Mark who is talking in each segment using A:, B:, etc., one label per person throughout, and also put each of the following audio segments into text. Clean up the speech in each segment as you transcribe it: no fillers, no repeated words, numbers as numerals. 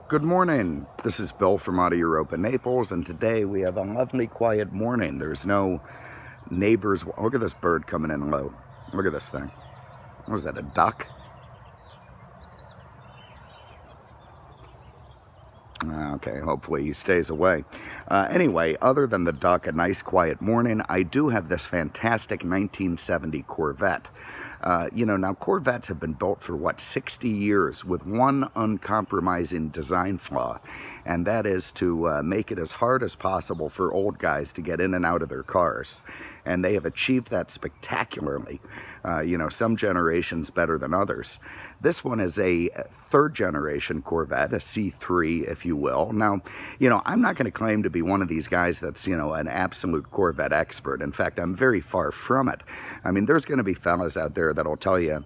A: Good morning. This is Bill from out of Europa, Naples, and today we have a lovely quiet morning. There's no neighbors. Look at this bird coming in low. Look at this thing. What was that, a duck? Okay, hopefully he stays away. Anyway, other than the duck, a nice quiet morning, I do have this fantastic 1970 Corvette. Now Corvettes have been built for, 60 years with one uncompromising design flaw, and that is to make it as hard as possible for old guys to get in and out of their cars. And they have achieved that spectacularly. Some generations better than others. This one is a third generation Corvette, a C3, if you will. Now, I'm not going to claim to be one of these guys that's, an absolute Corvette expert. In fact, I'm very far from it. I mean, there's going to be fellas out there that'll tell you,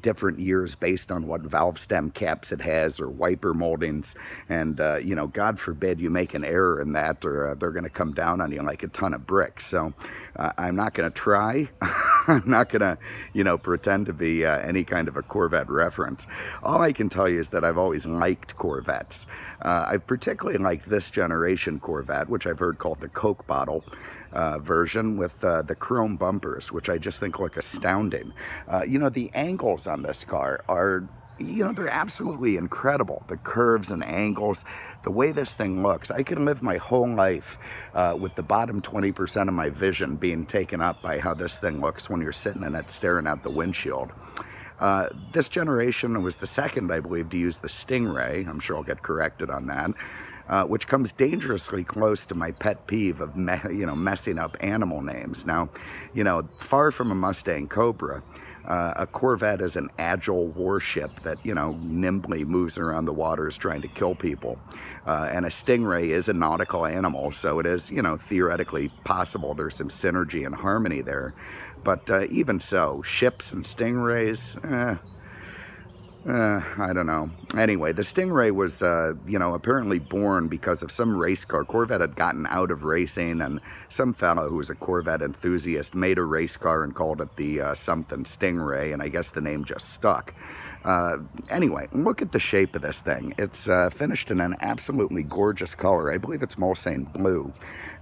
A: different years based on what valve stem caps it has or wiper moldings. And, God forbid you make an error in that, or they're going to come down on you like a ton of bricks. So I'm not going to try. I'm not going to, pretend to be any kind of a Corvette reference. All I can tell you is that I've always liked Corvettes. I've particularly liked this generation Corvette, which I've heard called the Coke bottle version with the chrome bumpers, which I just think look astounding. The angles on this car are, they're absolutely incredible. The curves and angles, the way this thing looks. I could live my whole life with the bottom 20% of my vision being taken up by how this thing looks when you're sitting in it staring out the windshield. This generation was the second, I believe, to use the Stingray. I'm sure I'll get corrected on that. Which comes dangerously close to my pet peeve of messing up animal names. Now, far from a Mustang Cobra, a Corvette is an agile warship that, nimbly moves around the waters trying to kill people. And a Stingray is a nautical animal, so it is, theoretically possible there's some synergy and harmony there. But even so, ships and Stingrays, I don't know. Anyway, the Stingray was, apparently born because of some race car. Corvette had gotten out of racing, and some fellow who was a Corvette enthusiast made a race car and called it the something Stingray, and I guess the name just stuck. Anyway, look at the shape of this thing. It's finished in an absolutely gorgeous color. I believe it's Mulsanne blue.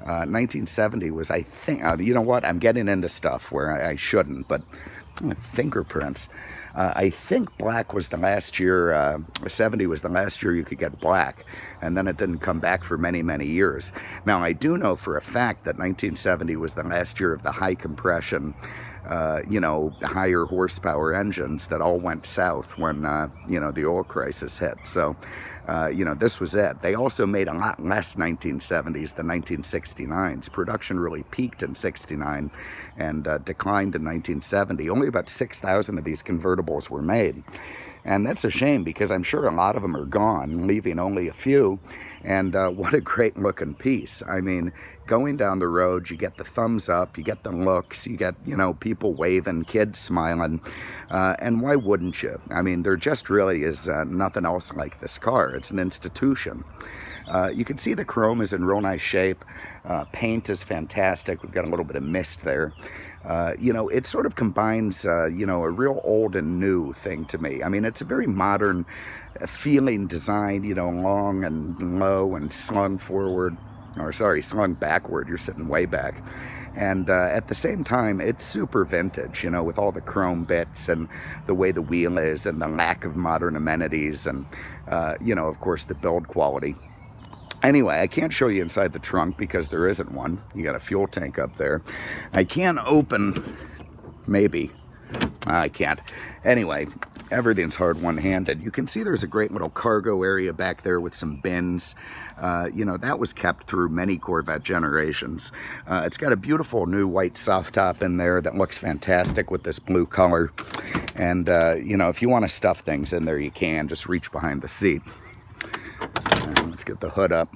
A: 1970 was, I think, you know what? I'm getting into stuff where I shouldn't, but fingerprints. I think black was the last year, 70 was the last year you could get black, and then it didn't come back for many, many years. Now, I do know for a fact that 1970 was the last year of the high compression, higher horsepower engines that all went south when, the oil crisis hit. So, this was it. They also made a lot less 1970s than 1969s. Production really peaked in 69 and declined in 1970. Only about 6,000 of these convertibles were made. And that's a shame because I'm sure a lot of them are gone, leaving only a few. And what a great looking piece. I mean, going down the road, you get the thumbs up, you get the looks, you get, people waving, kids smiling. And why wouldn't you? I mean, there just really is nothing else like this car. It's an institution. You can see the chrome is in real nice shape. Paint is fantastic. We've got a little bit of mist there. It sort of combines, a real old and new thing to me. I mean, it's a very modern feeling design, long and low and slung forward, or sorry, slung backward. You're sitting way back. And at the same time, it's super vintage, with all the chrome bits and the way the wheel is and the lack of modern amenities and, of course, the build quality. Anyway, I can't show you inside the trunk because there isn't one. You got a fuel tank up there. I can open, maybe. I can't. Anyway, everything's hard one-handed. You can see there's a great little cargo area back there with some bins. That was kept through many Corvette generations. It's got a beautiful new white soft top in there that looks fantastic with this blue color. And, if you want to stuff things in there, you can. Just reach behind the seat. Let's get the hood up.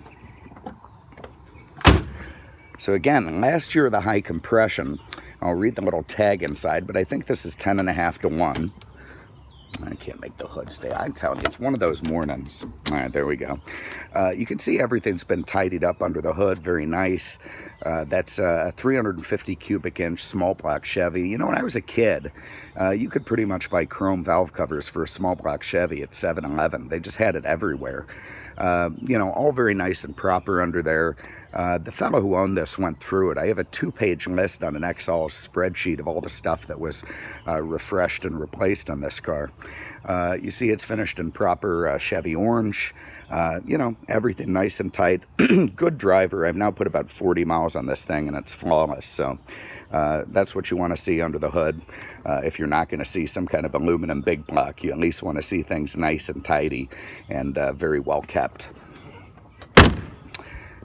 A: So again, last year the high compression, I'll read the little tag inside, but I think this is 10.5 to 1. I can't make the hood stay. I'm telling you, it's one of those mornings. All right, there we go. You can see everything's been tidied up under the hood. Very nice. That's a 350 cubic inch small block Chevy. You know, when I was a kid, you could pretty much buy chrome valve covers for a small block Chevy at 7-Eleven. They just had it everywhere. You know, all very nice and proper under there. The fellow who owned this went through it. I have a 2-page list on an Excel spreadsheet of all the stuff that was refreshed and replaced on this car. You see it's finished in proper Chevy orange. You know, everything nice and tight. Good driver. I've now put about 40 miles on this thing and it's flawless. So that's what you want to see under the hood. If you're not going to see some kind of aluminum big block, you at least want to see things nice and tidy and very well kept.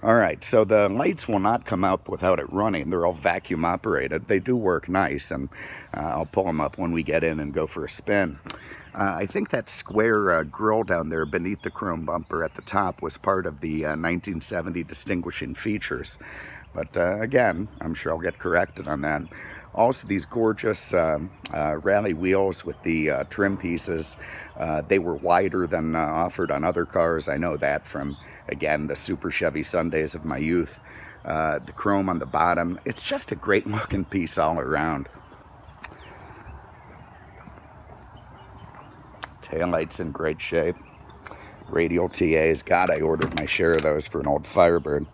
A: All right, so the lights will not come up without it running. They're all vacuum operated. They do work nice, and I'll pull them up when we get in and go for a spin. I think that square grill down there beneath the chrome bumper at the top was part of the 1970 distinguishing features. But again, I'm sure I'll get corrected on that. Also, these gorgeous rally wheels with the trim pieces. They were wider than offered on other cars. I know that from, again, the Super Chevy Sundays of my youth. The chrome on the bottom. It's just a great looking piece all around. Taillights in great shape. Radial TAs. God, I ordered my share of those for an old Firebird.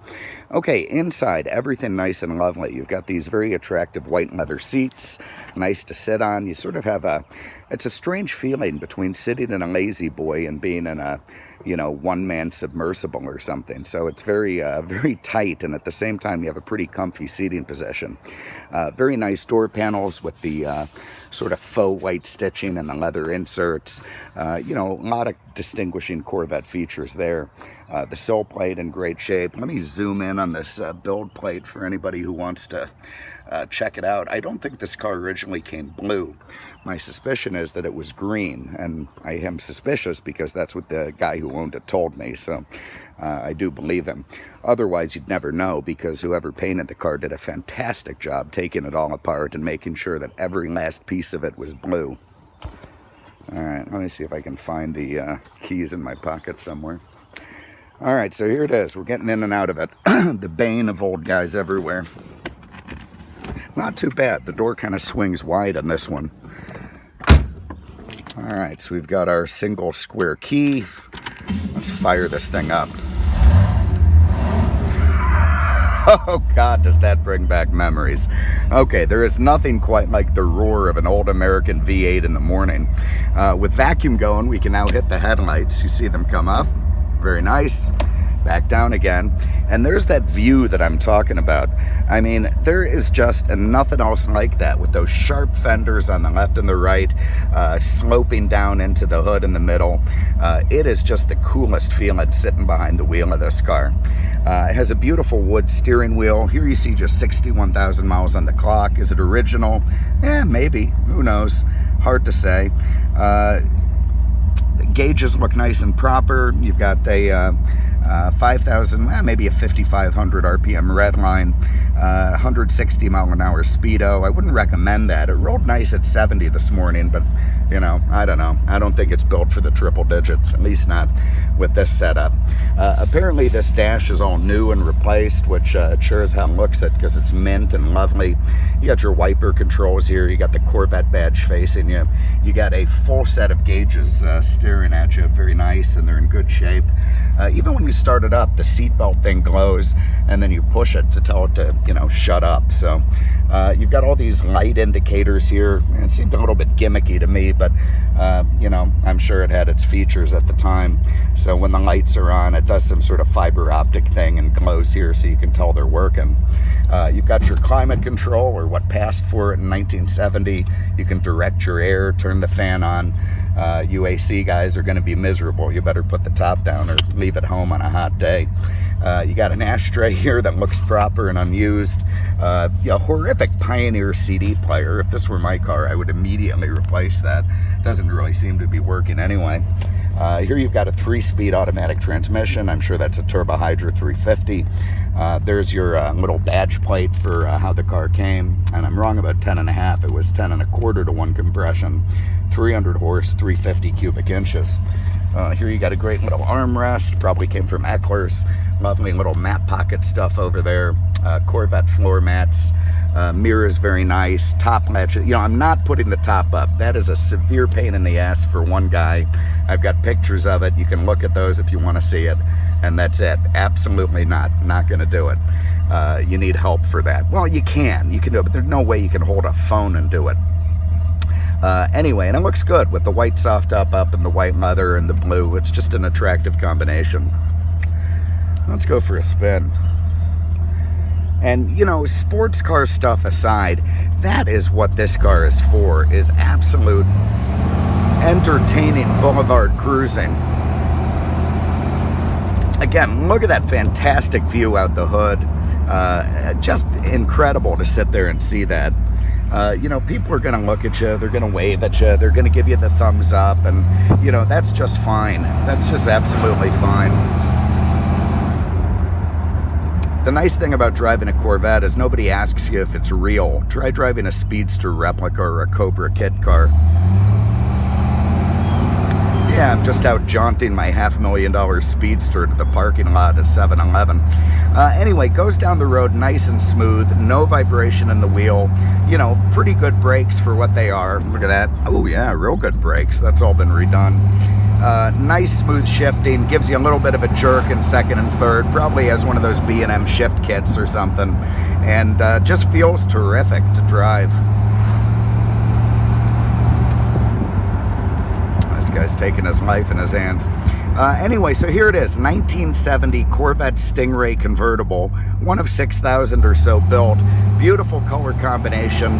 A: Okay, inside, everything nice and lovely. You've got these very attractive white leather seats, nice to sit on. You sort of have it's a strange feeling between sitting in a Lazy Boy and being in a, you know, one-man submersible or something. So it's very, very tight, and at the same time, you have a pretty comfy seating position. Very nice door panels with the sort of faux white stitching and the leather inserts. You know, a lot of distinguishing Corvette features there. The sill plate in great shape. Let me zoom in on this build plate for anybody who wants to check it out. I don't think this car originally came blue. My suspicion is that it was green, and I am suspicious because that's what the guy who owned it told me, so I do believe him. Otherwise, you'd never know, because whoever painted the car did a fantastic job taking it all apart and making sure that every last piece of it was blue. All right, let me see if I can find the keys in my pocket somewhere. All right, so here it is. We're getting in and out of it. The bane of old guys everywhere. Not too bad. The door kind of swings wide on this one. All right, so we've got our single square key. Let's fire this thing up. Oh God, does that bring back memories. Okay, there is nothing quite like the roar of an old American V8 in the morning. With vacuum going, we can now hit the headlights. You see them come up. Very nice. Back down again. And there's that view that I'm talking about. I mean, there is just nothing else like that, with those sharp fenders on the left and the right, sloping down into the hood in the middle. It is just the coolest feeling sitting behind the wheel of this car. It has a beautiful wood steering wheel. Here you see just 61,000 miles on the clock. Is it original? Maybe. Who knows? Hard to say. The gauges look nice and proper. You've got a 5,000, maybe a 5,500 RPM red line, 160 mile an hour speedo. I wouldn't recommend that. It rolled nice at 70 this morning, but you know, I don't know. I don't think it's built for the triple digits, at least not with this setup. Apparently this dash is all new and replaced, which sure as hell looks it, because it's mint and lovely. You got your wiper controls here. You got the Corvette badge facing you. You got a full set of gauges staring at you. Very nice, and they're in good shape. Even when you start it up, the seatbelt thing glows, and then you push it to tell it to, you know, shut up. So you've got all these light indicators here. It seemed a little bit gimmicky to me, but you know, I'm sure it had its features at the time. So when the lights are on, it does some sort of fiber optic thing and glows here, so you can tell they're working. You've got your climate control, or what passed for it in 1970. You can direct your air, turn the fan on. UAC guys are going to be miserable. You better put the top down or leave it home on a hot day. You got an ashtray here that looks proper and unused. A horrific Pioneer CD player. If this were my car, I would immediately replace that. Doesn't really seem to be working anyway. Here you've got a 3-speed automatic transmission. I'm sure that's a Turbo Hydra 350. There's your little badge plate for how the car came. And I'm wrong about 10.5. It was 10.25 to 1 compression, 300 horse, 350 cubic inches. Here you got a great little armrest. Probably came from Eckler's. Lovely little map pocket stuff over there. Corvette floor mats. Mirror is very nice. Top latch. You know, I'm not putting the top up. That is a severe pain in the ass for one guy. I've got pictures of it. You can look at those if you want to see it. And that's it. Absolutely not going to do it. You need help for that. Well, you can do it, but there's no way you can hold a phone and do it. Anyway, and it looks good with the white soft up and the white leather and the blue. It's just an attractive combination. Let's go for a spin. And, you know, sports car stuff aside, that is what this car is for, is absolute entertaining boulevard cruising. Again, look at that fantastic view out the hood. Just incredible to sit there and see that. You know, people are going to look at you, they're going to wave at you, they're going to give you the thumbs up, and, you know, that's just fine. That's just absolutely fine. The nice thing about driving a Corvette is nobody asks you if it's real. Try driving a Speedster replica or a Cobra kit car. Yeah, I'm just out jaunting my $500,000 Speedster to the parking lot at 7-Eleven. Anyway, goes down the road nice and smooth, no vibration in the wheel. You know, pretty good brakes for what they are. Look at that. Oh yeah, real good brakes. That's all been redone. Nice smooth shifting, gives you a little bit of a jerk in second and third, probably has one of those B&M shift kits or something, and just feels terrific to drive. This guy's taking his life in his hands. Anyway, so here it is, 1970 Corvette Stingray Convertible, one of 6,000 or so built. Beautiful color combination,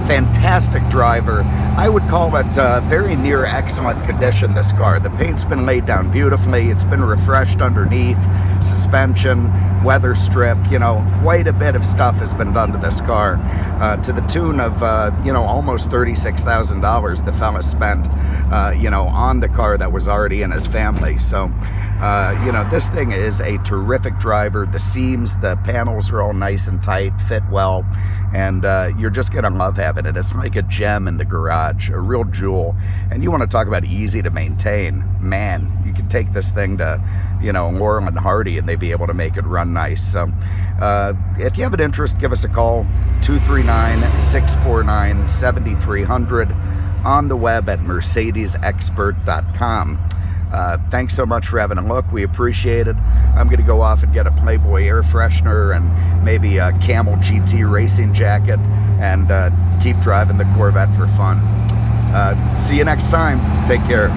A: fantastic driver. I would call it very near excellent condition, this car. The paint's been laid down beautifully. It's been refreshed underneath, suspension, weather strip, you know, quite a bit of stuff has been done to this car, to the tune of, you know, almost $36,000 the fella spent, you know, on the car that was already in his family. So, you know, this thing is a terrific driver. The seams, the panels are all nice and tight, fit well, and you're just going to love having it. It's like a gem in the garage, a real jewel. And you want to talk about easy to maintain. Man, you can take this thing to, you know, Laurel and Hardy and they'd be able to make it run nice. So if you have an interest, give us a call, 239-649-7300, on the web at mercedesexpert.com. Thanks so much for having a look. We appreciate it. I'm going to go off and get a Playboy air freshener and maybe a Camel GT racing jacket and keep driving the Corvette for fun. See you next time. Take care.